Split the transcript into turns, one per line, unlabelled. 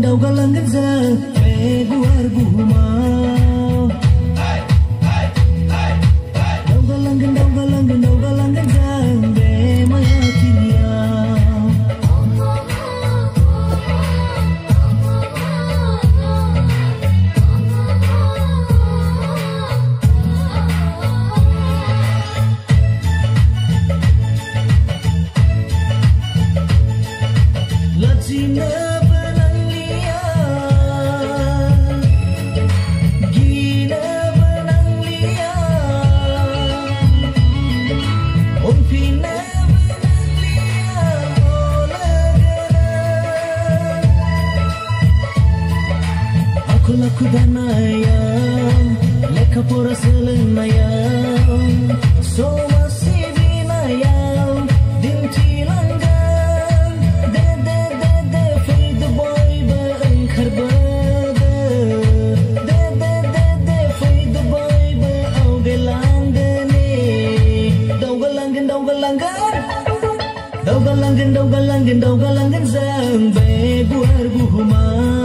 daugalangan za Februar buhuma daugalangan za Be maya kilia Latina Laku danayam, leka pora selenayam, so masih binayam, dinti langgan, de, fade the boy beengkar bada, de, fade the boy beauge langane, daugalangan zang be buar buhuma.